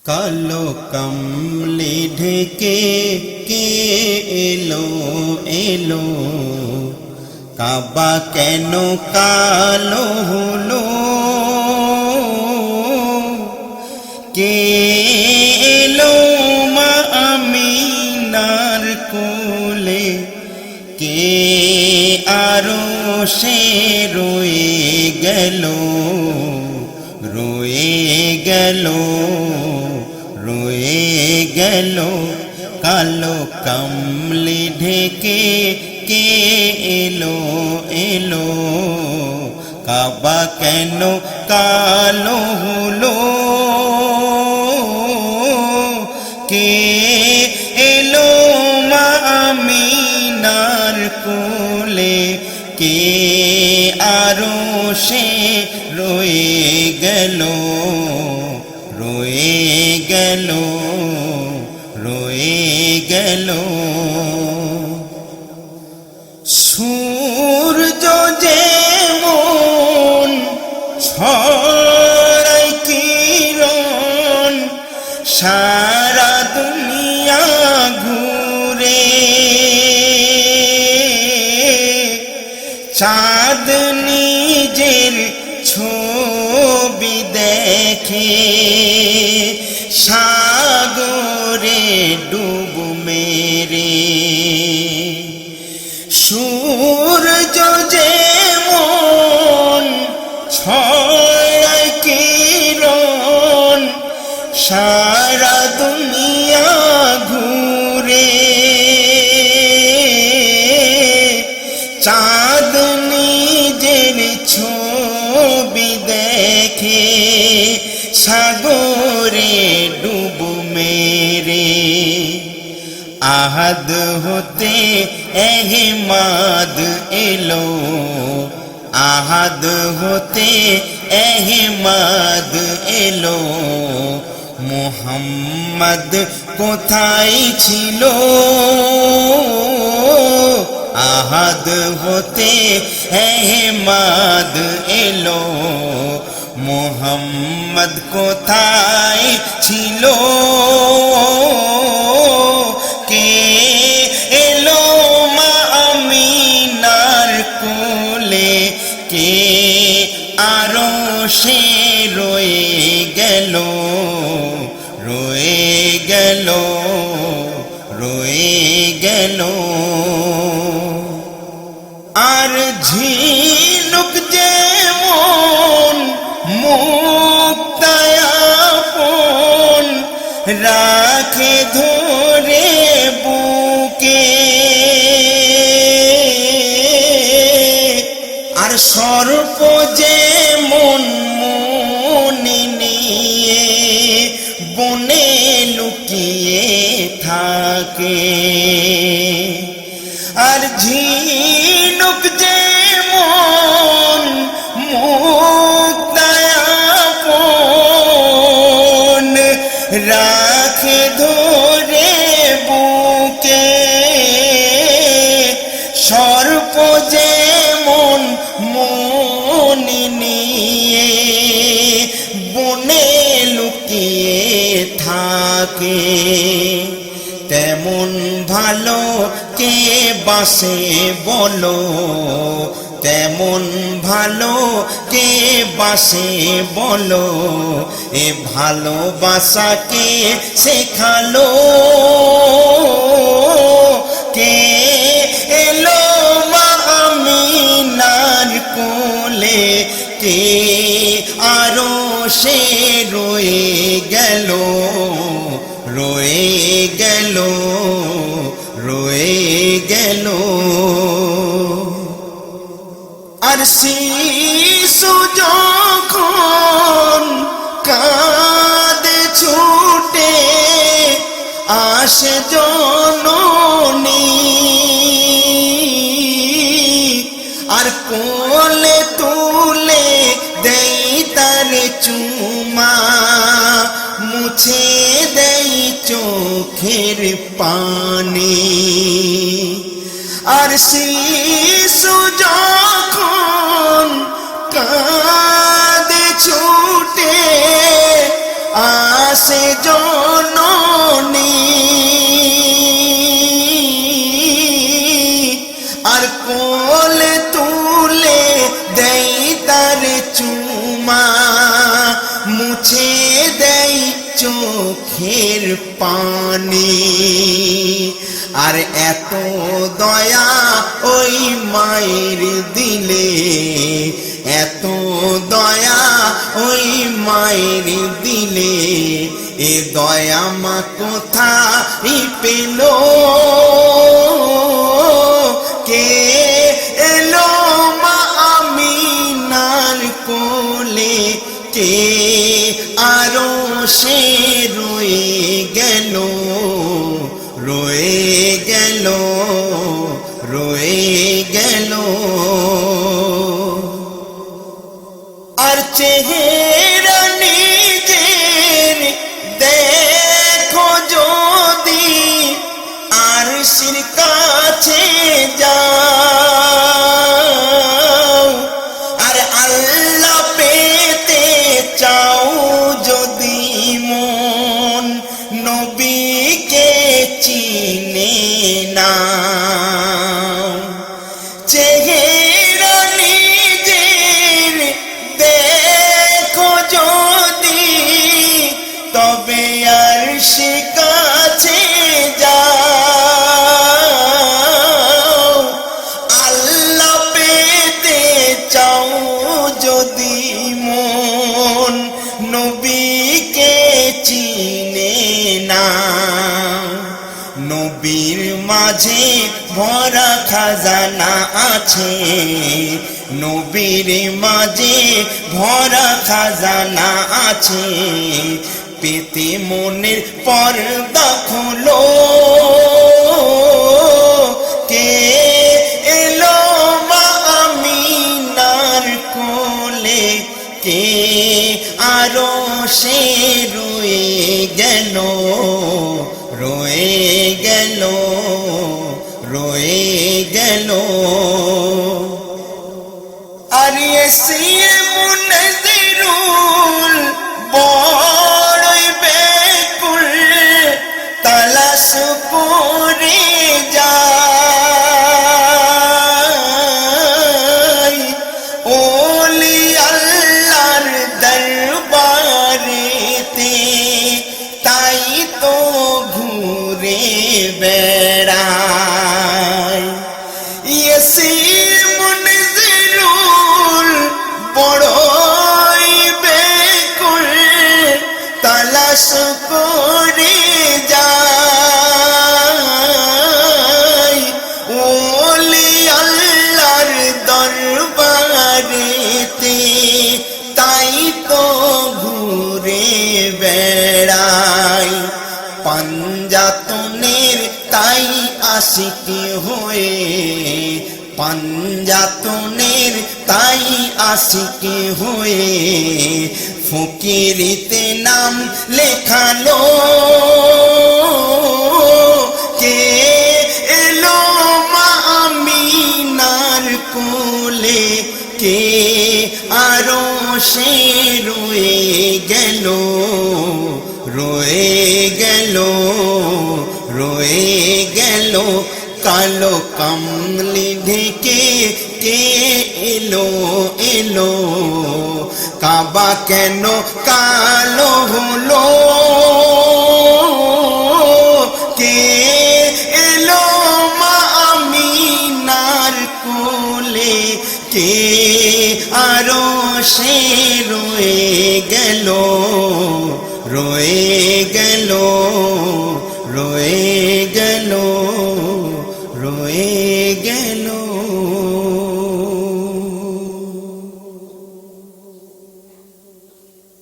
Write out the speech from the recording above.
কালো কামলি ঢেকে কে এলো এলো, কাবা কেন কালো হলো, কে এলো মা আমিনার কোলে, কে আরো সে রয়ে গেল, রয়ে গেল, রয়ে গেল। কালো কামলি ঢেকে কে এলো এলো, কাবা কেন কালো হলো, কে এলো মা আমিনার কোলে, কে আরো সে রয়ে গেল, রয়ে গেল, রয়ে গেল। সূর্য যেমন ছড়ায় কিরণ, সারা দুনিয়া ঘুরে, চাঁদ নিজের ছবি দেখে, সাগরে ডুব মেরে। সূর্য যেমন ছড়ায় কিরণ, সারা দুনিয়া ঘুরে, চাঁদ নিজের ছবি দেখে, সাগরে ডুব মেরে। আহাদ হতে এহমাদ এলো, আহাদ হতে এহমাদ এলো, মুহাম্মদ কোথায় ছিল, আহাদ হতে এহমাদ এলো, মুহাম্মদ কোথায় ছিল, কে এলো মা আমিনার কোলে, কে আরো সে রয়ে গেল, রয়ে গেল, রয়ে গেল। আর ঝিনুক যেমন মুক্তায়াপন রাখে ধরে বুকে, আর সর্প যেমন মনি নিয়ে বনে লুকিয়ে থাকে, আর ঝিনুক যেমন মুক্তায়াপন রাখে ধরে বুকে, সর্প যেমন মনি নিয়ে বনে লুকিয়ে থাকে, তেমন ভালো কে বাসে বলো, তেমন ভালো কে বাসে বলো, এ ভালোবাসাকে শেখালো, কে এলো মা আমিনার কোলে, কে আরো সে রয়ে গেল, রয়ে গেল, রয়ে গেল। আর শিশু যখন কাঁদে ছুটে আসে জননী, আর কোলে তুলে দেই তার চুমা, মুছে দেই চোখের পানি। আর শিশু যখন কাঁদে ছুটে আসে জননী আর কোলে তুলে দেই তার চুমা মুছে দেই চোখের পানি আর এত দয়া ওই মায়ের দিলে এত দয়া ওই মায়ের দিলে এ দয়া মা কোথায় পেল কে এলো মা আমিনার কোলে কে আরো সে রয়ে গেল রয়ে গেল রয়ে গেল আর চেহারা নিজের দেখো যদি আরশের কাছে যাও আর আল্লাহ পেতে চাও যদি মন নবীকে চিনে নাও চেহারা নিজের দেখো যদি তবে আরশের কাছে যাও আল্লাহ পেতে চাও যদি মন নবীকে চিনে নাও নবীর মাঝে ভরা খাজানা আছে নবীর মাঝে ভরা খাজানা আছে পেতে মনের পর্দা খোলো কে এলো মা আমিনার কোলে কে আরো সে রয়ে গেল রয়ে গেল রয়ে গেল আর SM Nazrul বড়ই ব্যাকুল তালাশ করে যায় ওলি আল্লাহর দরবারেতে তাই তো ঘুরে বেড়ায় SM Nazrul বড়ই ব্যাকুল তালাশ করে যায় ওলি আল্লাহর দরবারেতে তাই তো ঘুরে বেড়ায় পাঞ্জাতনের তাই আশিকি হয়ে পাঞ্জাতনের তাই আশিকি হয়ে ফকিরিতে নাম লেখালো কে এলো মা আমিনার কোলে কে আরো সে রয়ে গেল রয়ে গেল রয়ে গেল কালো কামলি ঢেকে কে এলো এলো কাবা কেন কালো হলো কে এলো মা আমিনার কোলে কে আরো সে রয়ে গেল রয়ে গেল রয়ে গেল রয়ে গেল।